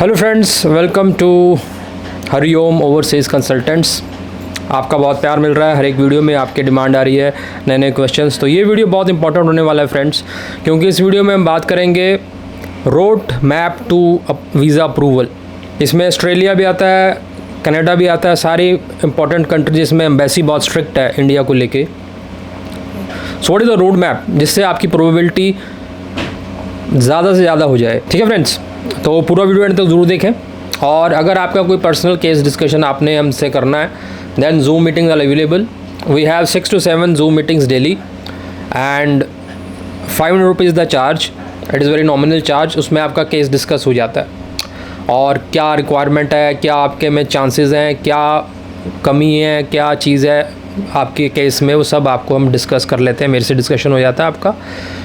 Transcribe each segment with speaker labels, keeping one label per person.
Speaker 1: Hello friends, welcome to Hariom overseas consultants. आपका बहुत प्यार मिल रहा है। हर एक वीडियो में आपकी डिमांड आ रही है नए नए क्वेश्चंस। तो ये वीडियो बहुत इंपॉर्टेंट होने वाला है फ्रेंड्स, क्योंकि इस वीडियो में हम बात करेंगे road map to visa approval. इसमें ऑस्ट्रेलिया भी आता है, कनाडा भी आता है, सारी इंपॉर्टेंट कंट्री जिसमें एम्बेसी बहुत स्ट्रिक्ट है इंडिया को लेके। So what is the road map, जिससे आपकी प्रोबेबिलिटी ज़्यादा से ज़्यादा हो जाए। ठीक है फ्रेंड्स, तो पूरा वीडियो एंड तक ज़रूर देखें। और अगर आपका कोई पर्सनल केस डिस्कशन आपने हमसे करना है, then zoom meetings are available. We have 6 to 7 zoom meetings daily and 500 rupees the charge. It is very nominal charge. उसमें आपका केस डिस्कस हो जाता है और क्या रिक्वायरमेंट है, क्या आपके में चांसेस हैं, क्या कमी है, क्या चीज़ है आपके केस में, वो सब आपको हम डिस्कस कर लेते हैं। मेरे से डिस्कशन हो जाता है आपका,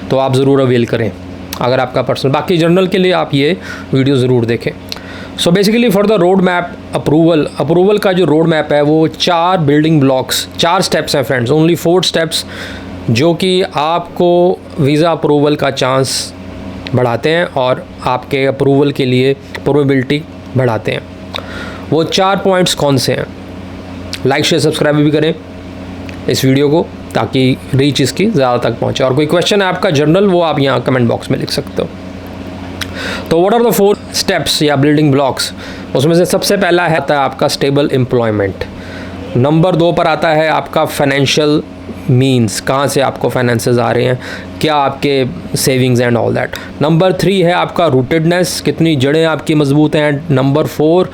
Speaker 1: तो आप ज़रूर अवेल करें अगर आपका पर्सनल। बाकी जर्नल के लिए आप ये वीडियो ज़रूर देखें। So basically for the road map approval का जो रोड मैप है वो 4 बिल्डिंग ब्लॉक्स, 4 स्टेप्स हैं फ्रेंड्स, ओनली 4 स्टेप्स, जो कि आपको वीज़ा अप्रूवल का चांस बढ़ाते हैं और आपके अप्रूवल के लिए प्रोबेबिलिटी बढ़ाते हैं। वो 4 पॉइंट्स कौन से हैं? लाइक शेयर सब्सक्राइब भी करें इस वीडियो को, ताकि रीच इसकी ज़्यादा तक पहुँचे। और कोई क्वेश्चन है आपका जनरल, वो आप यहाँ कमेंट बॉक्स में लिख सकते हो। तो व्हाट आर द 4 स्टेप्स या बिल्डिंग ब्लॉक्स? उसमें से सबसे पहला है आपका स्टेबल एम्प्लॉयमेंट। नंबर 2 पर आता है आपका फाइनेंशियल मीन्स, कहाँ से आपको फाइनेंसेस आ रहे हैं, क्या आपके savings and all that. Number 3 है आपका रूटेडनेस, कितनी जड़ें आपकी मजबूत हैं। नंबर 4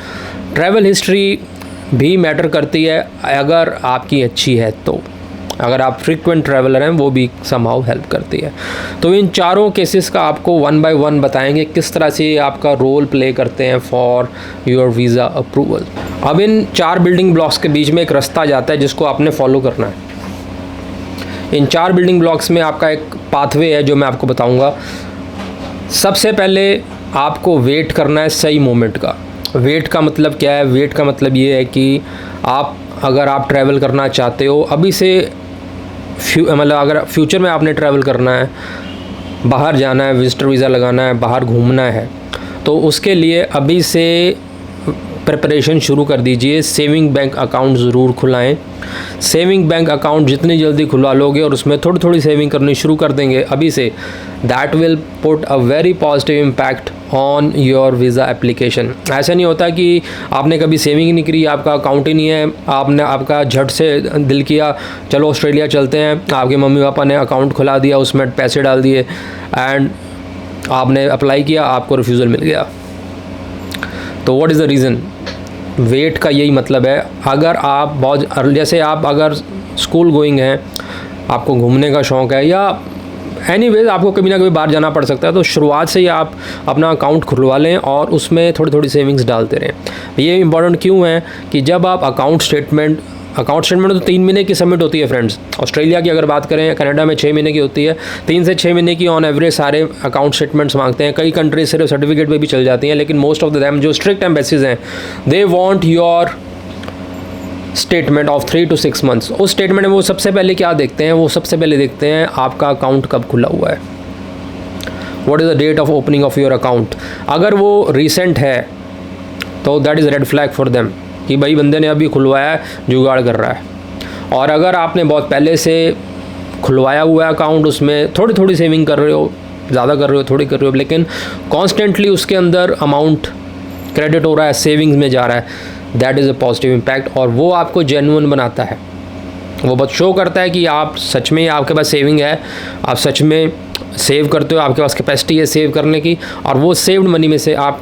Speaker 1: ट्रैवल हिस्ट्री भी मैटर करती है, अगर आपकी अच्छी है तो। अगर आप फ्रीक्वेंट ट्रैवलर हैं वो भी समहाउ हेल्प करती है। तो इन चारों केसेस का आपको 1 by 1 बताएंगे किस तरह से आपका रोल प्ले करते हैं फॉर योर वीज़ा अप्रूवल। अब इन 4 बिल्डिंग ब्लॉक्स के बीच में एक रास्ता जाता है जिसको आपने फॉलो करना है। इन 4 बिल्डिंग ब्लॉक्स में आपका एक पाथवे है जो मैं आपको बताऊँगा। सबसे पहले आपको वेट करना है सही मोमेंट का। वेट का मतलब क्या है? वेट का मतलब ये है कि अगर आप ट्रैवल करना चाहते हो अभी से, मतलब अगर फ्यूचर में आपने ट्रैवल करना है, बाहर जाना है, विजिटर वीज़ा लगाना है, बाहर घूमना है, तो उसके लिए अभी से प्रिपरेशन शुरू कर दीजिए। सेविंग बैंक अकाउंट ज़रूर खुलाएं। सेविंग बैंक अकाउंट जितनी जल्दी खुलवा लोगे और उसमें थोड़ी थोड़ी सेविंग करनी शुरू कर देंगे अभी से, that will put a very positive impact on your visa application. ऐसा नहीं होता कि आपने कभी सेविंग ही नहीं करी, आपका अकाउंट ही नहीं है, आपका झट से दिल किया चलो ऑस्ट्रेलिया चलते हैं, आपके मम्मी पापा ने अकाउंट खुला दिया, उसमें पैसे डाल दिए एंड आपने अप्लाई किया, आपको रिफ्यूज़ल मिल गया। तो what is the reason? Wait का यही मतलब है। अगर आप जैसे आप अगर स्कूल गोइंग हैं, आपको घूमने का शौक़ है, या एनीवेज आपको कभी ना कभी बाहर जाना पड़ सकता है, तो शुरुआत से ही आप अपना अकाउंट खुलवा लें और उसमें थोड़ी थोड़ी सेविंग्स डालते रहें। ये इंपॉर्टेंट क्यों है कि जब आप अकाउंट स्टेटमेंट तो 3 महीने की सबमिट होती है फ्रेंड्स। ऑस्ट्रेलिया की अगर बात करें, कनाडा में 6 महीने की होती है। 3 से 6 महीने की ऑन एवरेज सारे अकाउंट स्टेटमेंट्स मांगते हैं। कई कंट्रीज सिर्फ सर्टिफिकेट पे भी चल जाती हैं, लेकिन मोस्ट ऑफ द देम जो स्ट्रिक्ट एम्बेसीज हैं, they want your statement of 3 to 6 months। उस स्टेटमेंट में वो सबसे पहले क्या देखते हैं? वो सबसे पहले देखते हैं आपका अकाउंट कब खुला हुआ है, what is the date of opening of your account. अगर वो रिसेंट है तो that is red flag for them कि भाई बंदे ने अभी खुलवाया, जुगाड़ कर रहा है। और अगर आपने बहुत पहले से खुलवाया हुआ है अकाउंट, उसमें थोड़ी थोड़ी सेविंग कर रहे हो, ज़्यादा कर रहे हो, थोड़ी कर रहे हो, लेकिन कॉन्स्टेंटली उसके अंदर अमाउंट क्रेडिट हो रहा है, सेविंग्स में जा रहा है, that is a positive impact. और वो आपको जेन्युइन बनाता है। वो बहुत शो करता है कि आप सच में, आपके पास सेविंग है, आप सच में सेव करते हो, आपके पास कैपेसिटी है सेव करने की, और वो सेव्ड मनी में से आप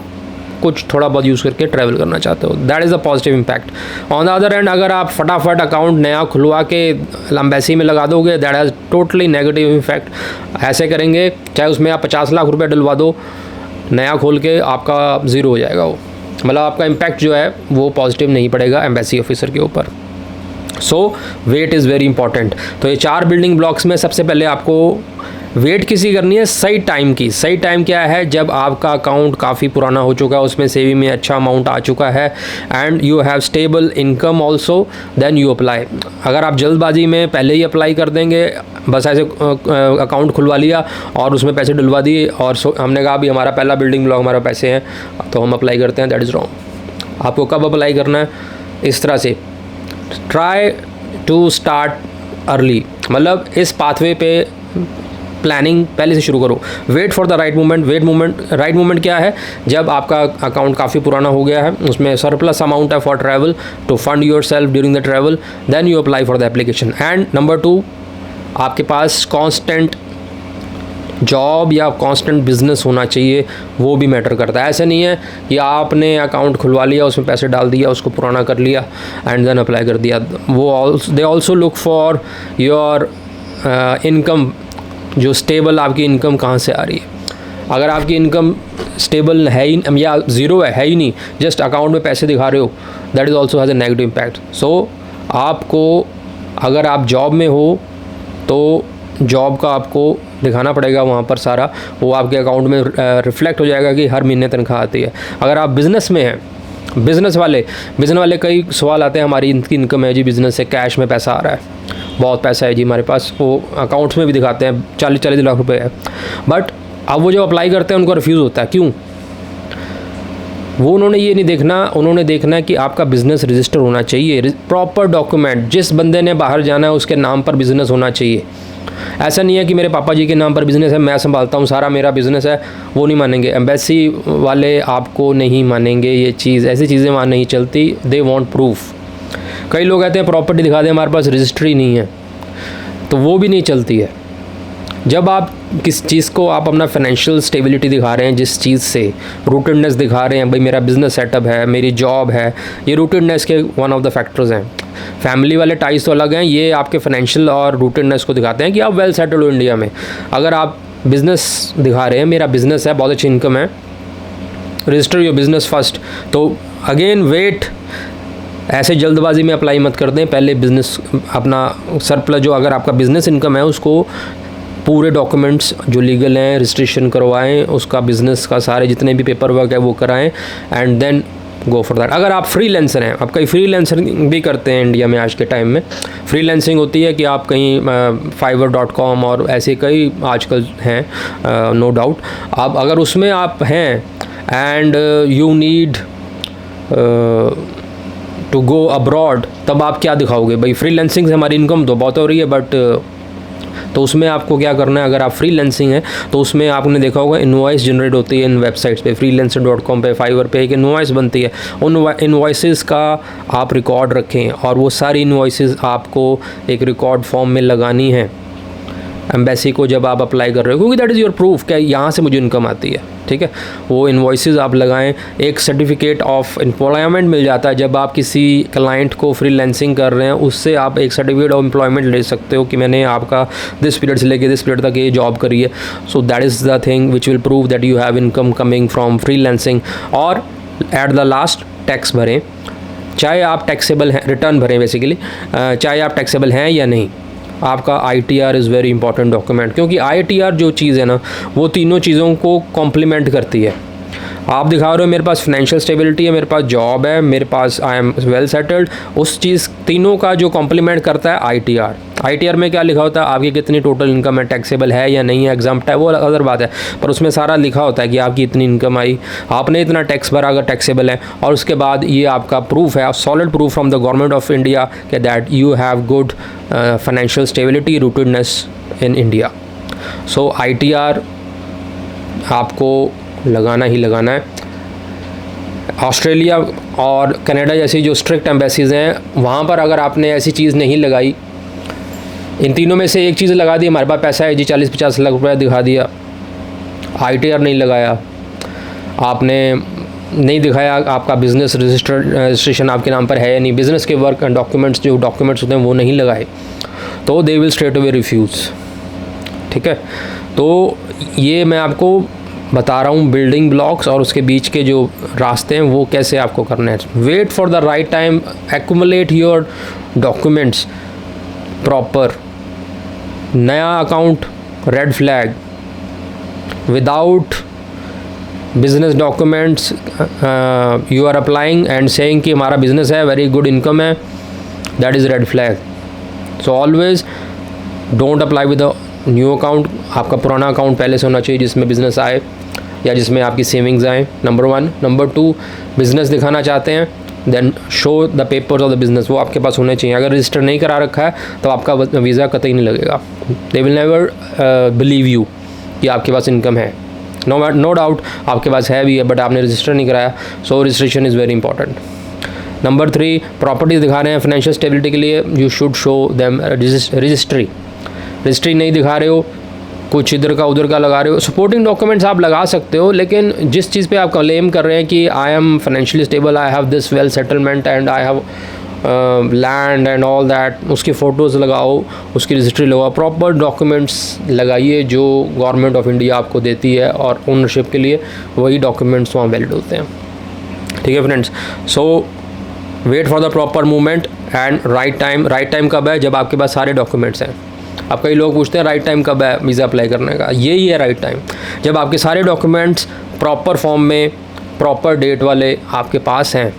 Speaker 1: कुछ थोड़ा बहुत यूज़ करके ट्रैवल करना चाहते हो। That is a positive impact. On the other and, अगर आप फटाफट अकाउंट नया खुलवा के एम्बेसी में लगा दोगे, that has totally negative impact. ऐसे करेंगे चाहे उसमें आप 50 लाख रुपये डलवा दो, नया खोल के आपका ज़ीरो हो जाएगा वो, मतलब आपका इम्पैक्ट जो है वो पॉजिटिव नहीं पड़ेगा एम्बेसी ऑफिसर के ऊपर। सो वेट इज़ वेरी इंपॉर्टेंट। तो ये 4 बिल्डिंग ब्लॉक्स में सबसे पहले आपको वेट किसी करनी है सही टाइम की। सही टाइम क्या है? जब आपका अकाउंट काफ़ी पुराना हो चुका है, उसमें सेविंग में अच्छा अमाउंट आ चुका है and you have stable income also, then you apply. अगर आप जल्दबाजी में पहले ही अप्लाई कर देंगे, बस ऐसे अकाउंट खुलवा लिया और उसमें पैसे डलवा दिए और हमने कहा अभी हमारा पहला बिल्डिंग ब्लॉक हमारे पैसे हैं तो हम अप्लाई करते हैं, दैट इज़ रॉन्ग। आपको कब अप्लाई करना है? इस तरह से ट्राई टू स्टार्ट अर्ली, मतलब इस पाथवे पे प्लानिंग पहले से शुरू करो। Wait for the right moment. Right moment क्या है? जब आपका अकाउंट काफ़ी पुराना हो गया है, उसमें सरप्लस अमाउंट है for travel, to fund yourself during the travel, then you apply for the application. And number 2, आपके पास कांस्टेंट जॉब या कांस्टेंट बिजनेस होना चाहिए, वो भी मैटर करता है। ऐसा नहीं है कि आपने अकाउंट खुलवा लिया, उसमें पैसे डाल दिया, उसको पुराना कर लिया एंड देन अप्लाई कर दिया। They also look for your income, जो स्टेबल आपकी इनकम कहाँ से आ रही है। अगर आपकी इनकम स्टेबल है ही या ज़ीरो है ही नहीं, जस्ट अकाउंट में पैसे दिखा रहे हो, that is also has a negative impact. So आपको, अगर आप जॉब में हो तो जॉब का आपको दिखाना पड़ेगा वहाँ पर सारा, वो आपके अकाउंट में रिफ्लेक्ट हो जाएगा कि हर महीने तनख्वाह आती है। अगर आप बिज़नेस में हैं, बिज़नेस वाले कई सवाल आते हैं, हमारी इनकी इनकम है जी, बिज़नेस से कैश में पैसा आ रहा है, बहुत पैसा है जी हमारे पास, वो अकाउंट्स में भी दिखाते हैं 40-40 लाख रुपए है, बट अब वो जो अप्लाई करते हैं उनको रिफ्यूज़ होता है। क्यों? वो उन्होंने ये नहीं देखना, उन्होंने देखना है कि आपका बिज़नेस रजिस्टर होना चाहिए, प्रॉपर डॉक्यूमेंट, जिस बंदे ने बाहर जाना है उसके नाम पर बिज़नेस होना चाहिए। ऐसा नहीं है कि मेरे पापा जी के नाम पर बिज़नेस है, मैं संभालता हूँ, सारा मेरा बिज़नेस है, वो नहीं मानेंगे। एम्बेसी वाले आपको नहीं मानेंगे, ये चीज़, ऐसी चीज़ें वहाँ नहीं चलती। They want proof. कई लोग कहते हैं प्रॉपर्टी दिखा दें, हमारे पास रजिस्ट्री नहीं है, तो वो भी नहीं चलती है। जब आप किस चीज़ को आप अपना फाइनेंशियल स्टेबिलिटी दिखा रहे हैं, जिस चीज़ से रूटेडनेस दिखा रहे हैं, भाई मेरा बिज़नेस सेटअप है, मेरी जॉब है, ये रूटेडनेस के वन ऑफ द फैक्टर्स हैं। फैमिली वाले टाइज तो अलग हैं, ये आपके फाइनेंशियल और रूटेडनेस को दिखाते हैं कि आप वेल सेटल्ड हो इंडिया में। अगर आप बिज़नेस दिखा रहे हैं, मेरा बिज़नेस है, बहुत अच्छी इनकम है, रजिस्टर योर बिज़नेस फर्स्ट। तो अगेन वेट, ऐसे जल्दबाजी में अप्लाई मत कर दें, पहले बिज़नेस अपना सरप्लस, जो अगर आपका बिज़नेस इनकम है उसको पूरे डॉक्यूमेंट्स जो लीगल हैं रजिस्ट्रेशन करवाएं, उसका बिज़नेस का सारे जितने भी पेपर वर्क है वो कराएं and then go for that. अगर आप फ्रीलांसर हैं, आप कहीं फ्रीलांसिंग भी करते हैं इंडिया में आज के टाइम में, फ्रीलांसिंग होती है कि आप कहीं fiverr.com और ऐसे कई आजकल हैं, नो डाउट। आप अगर उसमें आप हैं and you need to go abroad, तब आप क्या दिखाओगे? भाई फ्रीलांसिंग से हमारी इनकम तो बहुत हो रही है, बट तो उसमें आपको क्या करना है? अगर आप फ्रीलांसिंग है तो उसमें आपने देखा होगा इनवॉइस जनरेट होती है इन वेबसाइट्स पे, freelancer.com पे, फाइवर पे एक इनवॉइस बनती है। उन इनवॉइसेस का आप रिकॉर्ड रखें और वो सारी इनवॉइसेस आपको एक रिकॉर्ड फॉर्म में लगानी है एम्बेसी को जब आप अप्लाई कर रहे हो, क्योंकि दैट इज़ योर प्रूफ कि यहाँ से मुझे इनकम आती है। ठीक है, वो इनवॉइसेस आप लगाएं। एक सर्टिफिकेट ऑफ एम्प्लॉयमेंट मिल जाता है जब आप किसी क्लाइंट को फ्रीलांसिंग कर रहे हैं, उससे आप एक सर्टिफिकेट ऑफ एम्प्लॉयमेंट ले सकते हो कि मैंने आपका दिस पीरियड से लेके दिस पीरियड तक ये जॉब करी है। So that is the thing which will prove that you have income coming from freelancing. और एट द लास्ट टैक्स भरें, चाहे आप टैक्सेबल हैं, रिटर्न भरें बेसिकली, चाहे आप टैक्सेबल हैं या नहीं। आपका ITR is very important document, क्योंकि ITR जो चीज़ है ना, वो तीनों चीज़ों को कॉम्प्लीमेंट करती है। आप दिखा रहे हो मेरे पास फाइनेंशियल स्टेबिलिटी है, मेरे पास जॉब है, मेरे पास आई एम वेल सेटल्ड, उस चीज़ तीनों का जो कॉम्प्लीमेंट करता है ITR। ITR में क्या लिखा होता है? आपकी कितनी टोटल इनकम है, टैक्सेबल है या नहीं है, एग्जाम्प्ट है, वो अदर बात है, पर उसमें सारा लिखा होता है कि आपकी इतनी इनकम आई, आपने इतना टैक्स भरा अगर टैक्सेबल है, और उसके बाद ये आपका प्रूफ है, solid proof from the government of India कि that you have good financial stability, rootedness in India. So ITR आपको लगाना ही लगाना है। ऑस्ट्रेलिया और कनाडा जैसी जो स्ट्रिक्ट एम्बेसीज़ हैं, वहाँ पर अगर आपने ऐसी चीज़ नहीं लगाई, इन तीनों में से एक चीज़ लगा दी, हमारे पास पैसा है जी 40-50 लाख रुपया दिखा दिया, ITR नहीं लगाया, आपने नहीं दिखाया आपका बिज़नेस रजिस्ट्रेशन आपके नाम पर है या नहीं, बिज़नेस के वर्क डॉक्यूमेंट्स जो डॉक्यूमेंट्स होते हैं वो नहीं लगाए, तो they will straight away refuse. ठीक है, तो ये मैं आपको बता रहा हूँ बिल्डिंग ब्लॉक्स और उसके बीच के जो रास्ते हैं वो कैसे आपको करने हैं। Wait for the right time, accumulate your documents proper. नया account red flag, without business documents you are applying and saying कि हमारा बिजनेस है, वेरी गुड इनकम है, that is red flag. So always don't apply with a new account. आपका पुराना account पहले से होना चाहिए जिसमें बिज़नेस आए या जिसमें आपकी सेविंग्स आए, नंबर 1। नंबर 2, बिज़नेस दिखाना चाहते हैं, then show the papers of the business, वो आपके पास होने चाहिए। अगर रजिस्टर नहीं करा रखा है तो आपका वीज़ा कतई नहीं लगेगा। They will never believe you कि आपके पास इनकम है। नो डाउट आपके पास है भी है, बट आपने रजिस्टर नहीं कराया, सो registration is very important. Number 3, properties दिखा रहे हैं फाइनेंशियल स्टेबिलिटी के लिए, you should show them registry नहीं दिखा रहे हो, कुछ इधर का उधर का लगा रहे हो। सपोर्टिंग डॉक्यूमेंट्स आप लगा सकते हो, लेकिन जिस चीज़ पे आप क्लेम कर रहे हैं कि I am financially stable, I have this well settlement and I have land and all that, उसकी फ़ोटोज़ लगाओ, उसकी रजिस्ट्री लगाओ, प्रॉपर डॉक्यूमेंट्स लगाइए जो गवर्नमेंट ऑफ इंडिया आपको देती है, और ओनरशिप के लिए वही डॉक्यूमेंट्स वहाँ वैलिड होते हैं। ठीक है friends, so wait for the proper movement and right time. Right time कब है? जब आपके पास सारे डॉक्यूमेंट्स हैं। अब कई लोग पूछते हैं राइट टाइम कब है वीज़ा अप्लाई करने का, यही है राइट टाइम, जब आपके सारे डॉक्यूमेंट्स प्रॉपर फॉर्म में, प्रॉपर डेट वाले आपके पास हैं,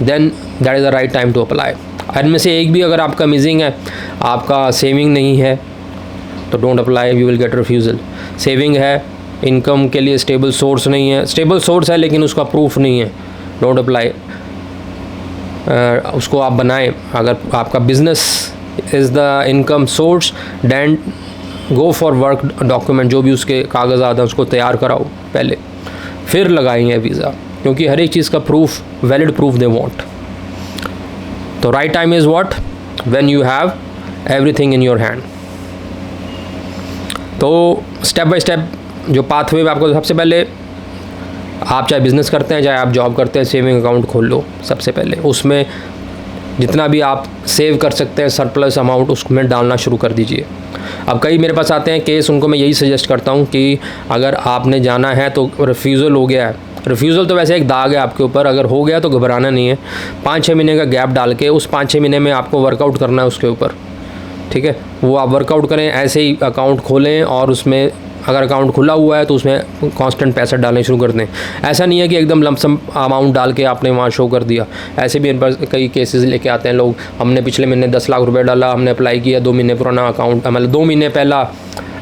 Speaker 1: then that is the right time to apply. इनमें से एक भी अगर आपका मिसिंग है, आपका सेविंग नहीं है, तो don't apply, you will get refusal. Saving है, इनकम के लिए स्टेबल सोर्स नहीं है, स्टेबल सोर्स है लेकिन उसका प्रूफ नहीं है, डोंट अप्लाई। उसको आप बनाएं। अगर आपका business is the income source, then go for work document, जो भी उसके कागज़ात हैं उसको तैयार कराओ पहले, फिर लगाएंगे वीज़ा, क्योंकि हर एक चीज़ का proof, valid proof they want. तो right time is what? When you have everything in your hand. तो स्टेप बाय स्टेप जो पाथवे में आपको, सबसे पहले आप चाहे बिज़नेस करते हैं चाहे आप जॉब करते हैं, सेविंग अकाउंट खोल लो सबसे पहले। उसमें जितना भी आप सेव कर सकते हैं सरप्लस अमाउंट उसमें डालना शुरू कर दीजिए। अब कई मेरे पास आते हैं केस, उनको मैं यही सजेस्ट करता हूँ कि अगर आपने जाना है तो रिफ्यूज़ल हो गया है, रिफ्यूज़ल तो वैसे एक दाग है आपके ऊपर, अगर हो गया तो घबराना नहीं है। 5-6 महीने का गैप डाल के उस 5-6 महीने में आपको वर्कआउट करना है उसके ऊपर, ठीक है। वो आप वर्कआउट करें, ऐसे ही अकाउंट खोलें और उसमें अगर अकाउंट खुला हुआ है तो उसमें कांस्टेंट पैसा डालने शुरू कर दें। ऐसा नहीं है कि एकदम लमसम अमाउंट डाल के आपने वहाँ शो कर दिया। ऐसे भी मेरे पास कई केसेस लेके आते हैं लोग, हमने पिछले महीने 10 लाख रुपए डाला, हमने अप्लाई किया, 2 महीने पुराना अकाउंट, मतलब 2 महीने पहला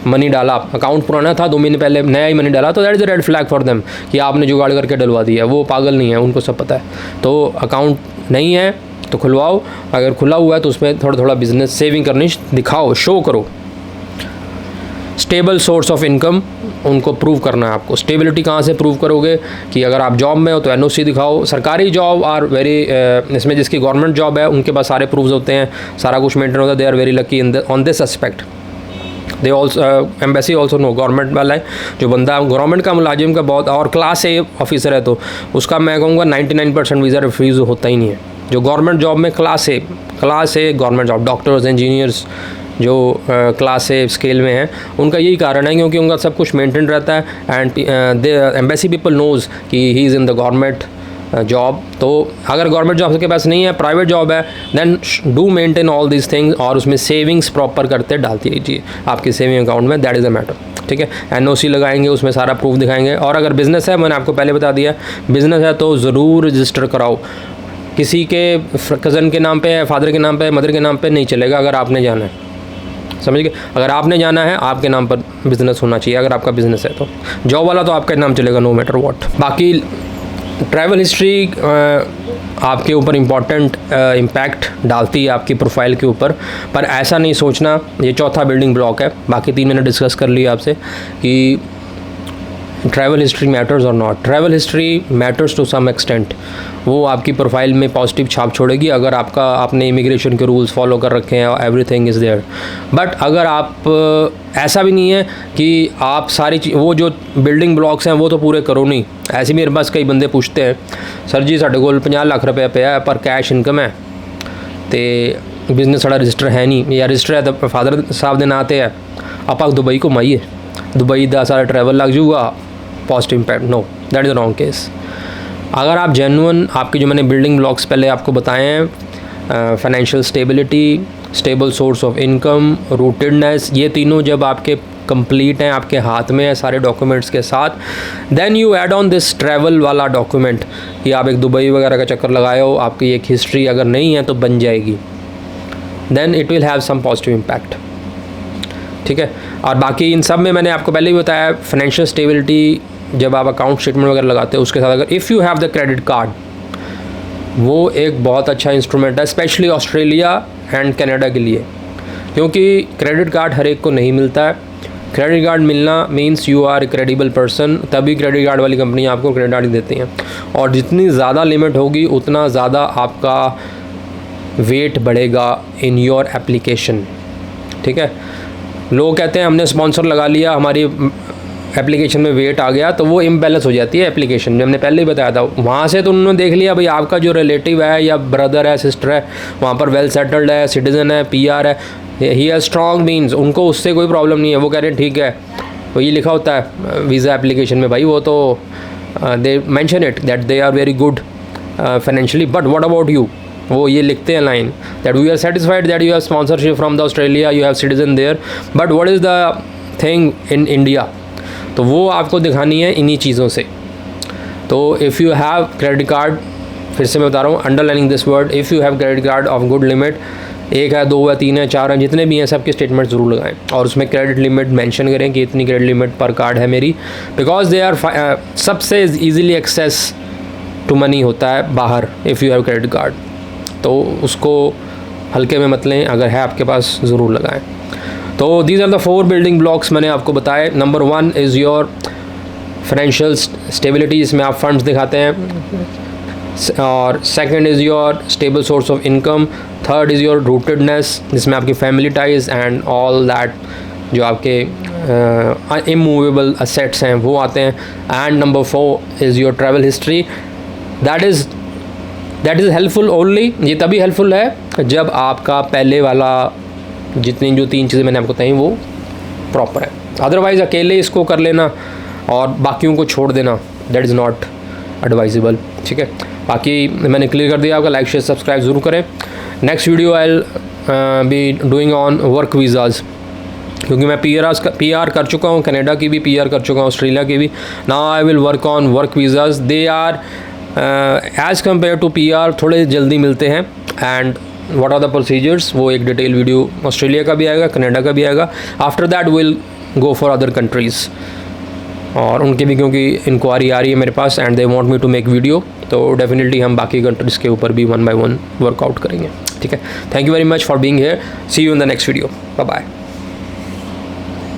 Speaker 1: मनी डाला, अकाउंट पुराना था, 2 महीने पहले नया ही मनी डाला, तो that is a red flag for them कि आपने जुगाड़ करके डलवा दिया। वो पागल नहीं है, उनको सब पता है। तो अकाउंट नहीं है तो खुलवाओ, अगर खुला हुआ है तो उसमें थोड़ा थोड़ा बिजनेस सेविंग करनी दिखाओ, शो करो। स्टेबल सोर्स ऑफ इनकम उनको प्रूव करना है आपको। स्टेबिलिटी कहाँ से प्रूव करोगे? कि अगर आप जॉब में हो तो एनओसी दिखाओ। सरकारी जॉब आर वेरी, इसमें जिसकी गवर्नमेंट जॉब है उनके पास सारे प्रूफ्स होते हैं, सारा कुछ मेंटेन होता है, they are very lucky in on this aspect. They also embassy also know, government वाला है जो बंदा गवर्नमेंट का मुलाजिम का बहुत, और क्लास ए ऑफिसर है तो उसका मैं कहूँगा 99% वीज़ा रिफ्यूज़ होता ही नहीं है। जो गवर्नमेंट जॉब में क्लास ए गवर्नमेंट जॉब, डॉक्टर्स, इंजीनियर्स जो क्लास ए स्केल में हैं, उनका यही कारण है क्योंकि उनका सब कुछ मेंटेन रहता है and the embassy people knows कि he is in the government job. तो अगर गवर्नमेंट जॉब के पास नहीं है, प्राइवेट जॉब है, then do maintain all this things और उसमें सेविंग्स प्रॉपर करते डालती रहिए आपके सेविंग अकाउंट में, दैट इज़ अ मैटर, ठीक है। एनओसी लगाएंगे, उसमें सारा प्रूफ दिखाएंगे। और अगर बिज़नेस है, मैंने आपको पहले बता दिया, बिज़नेस है तो ज़रूर रजिस्टर कराओ। किसी के कज़न के नाम पे है, फादर के नाम पे है, मदर के नाम पे नहीं चलेगा अगर आपने जाना है, समझ गए। अगर आपने जाना है आपके नाम पर बिज़नेस होना चाहिए, अगर आपका बिज़नेस है तो। जॉब वाला तो आपका नाम चलेगा नो मैटर व्हाट। बाकी ट्रैवल हिस्ट्री आपके ऊपर इम्पॉर्टेंट इम्पैक्ट डालती है आपकी प्रोफाइल के ऊपर, पर ऐसा नहीं सोचना ये चौथा बिल्डिंग ब्लॉक है। बाकी 3 मैंने डिस्कस कर लिया आपसे कि ट्रैवल हिस्ट्री मैटर्स और not. Travel history matters to some extent, वो आपकी प्रोफाइल में पॉजिटिव छाप छोड़ेगी अगर आपने इमिग्रेशन के रूल्स फॉलो कर रखे हैं, एवरीथिंग इज़ देयर। बट अगर आप ऐसा भी नहीं है कि आप सारी वो जो बिल्डिंग ब्लॉक्स हैं वो तो पूरे करो नहीं। ऐसे मेरे पास कई बंदे पूछते हैं, सर जी साढ़े कोल 50 लाख रुपये पे है पर कैश इनकम है तो बिजनेस साढ़ा रजिस्टर है नहीं, या रजिस्टर है तो फादर साहब के नाँ ते है, आप दुबई घुमाइए, दुबई का सारा ट्रैवल लग जाऊगा, positive impact. No, that is the wrong case. अगर आप जेन्युइन, आपके जो मैंने बिल्डिंग ब्लॉक्स पहले आपको बताए हैं, financial stability, stable source of income, rootedness, ये तीनों जब आपके कंप्लीट हैं, आपके हाथ में है सारे डॉक्यूमेंट्स के साथ, then you add on this travel वाला डॉक्यूमेंट कि आप एक दुबई वगैरह का चक्कर लगाए हो, आपकी एक हिस्ट्री अगर नहीं है तो बन जाएगी, then it will have some positive impact. ठीक है। और बाकी इन सब में मैंने आपको पहले ही बताया, फाइनेंशियल स्टेबिलिटी जब आप अकाउंट स्टेटमेंट वगैरह लगाते हो उसके साथ अगर if you have the credit card, वो एक बहुत अच्छा इंस्ट्रूमेंट है स्पेशली ऑस्ट्रेलिया एंड कनाडा के लिए, क्योंकि क्रेडिट कार्ड हर एक को नहीं मिलता है। क्रेडिट कार्ड मिलना means you are a credible person, तभी क्रेडिट कार्ड वाली कंपनी आपको क्रेडिट कार्ड देती हैं। और जितनी ज़्यादा लिमिट होगी उतना ज़्यादा आपका वेट बढ़ेगा इन योर एप्लीकेशन, ठीक है। लोग कहते हैं हमने स्पॉन्सर लगा लिया, हमारी एप्लीकेशन में वेट आ गया, तो वो इम्बैलेंस हो जाती है एप्लीकेशन, जो हमने पहले ही बताया था। वहाँ से तो उन्होंने देख लिया भाई आपका जो रिलेटिव है या ब्रदर है, सिस्टर है, वहाँ पर वेल सेटल्ड है, सिटीज़न है, PR है, ही हैज़ स्ट्रॉन्ग मीन्स, उनको उससे कोई प्रॉब्लम नहीं है। वो कह रहे हैं ठीक है, वो ये लिखा होता है वीज़ा एप्लीकेशन में भाई, वो तो they mention it that they are very good financially, but what about you, वो ये लिखते हैं line that we are satisfied that you have sponsorship from the Australia, you have citizen there, but what is the thing in India, तो वो आपको दिखानी है इन्हीं चीज़ों से। तो if you have credit card, फिर से मैं बता रहा हूँ, underlining this word, if you have credit card of good limit, 1 है, 2 है, 3 है, 4 है, जितने भी हैं सबके स्टेटमेंट ज़रूर लगाएं और उसमें क्रेडिट लिमिट मेंशन करें कि इतनी क्रेडिट लिमिट पर कार्ड है मेरी, बिकॉज दे आर सबसे ईजीली एक्सेस टू मनी होता है बाहर if you have credit card, तो उसको हल्के में मत लें, अगर है आपके पास ज़रूर लगाएं। तो these are the 4 building blocks मैंने आपको बताए। Number 1 is your financial stability, जिसमें आप फंड्स दिखाते हैं, और second is your stable source of income, third is your rootedness, जिसमें आपकी family ties and all that जो आपके इमूवेबल असेट्स हैं वो आते हैं, and number 4 is your travel history, that is helpful only, ये तभी हेल्पफुल है जब आपका पहले वाला जितनी जो 3 चीज़ें मैंने आपको बताई वो प्रॉपर है। अदरवाइज़ अकेले इसको कर लेना और बाकियों को छोड़ देना, दैट इज़ नॉट एडवाइजेबल, ठीक है। बाकी मैंने क्लियर कर दिया, आपका लाइक शेयर सब्सक्राइब ज़रूर करें। Next video I will be doing on work visas, क्योंकि मैं PR कर चुका हूँ, कनाडा की भी PR कर चुका हूँ, ऑस्ट्रेलिया की भी। Now I will work on work visas, they are as compare to PR थोड़े जल्दी मिलते हैं, and what are the procedures, वो एक डिटेल वीडियो ऑस्ट्रेलिया का भी आएगा, कनाडा का भी आएगा। After that will go for other countries, और उनके भी क्योंकि इंक्वायरी आ रही है मेरे पास and they want me to make video, तो डेफिनेटली हम बाकी कंट्रीज़ के ऊपर भी 1 by 1 वर्कआउट करेंगे, ठीक है। Thank you very much for being here, see you in the next video, bye bye.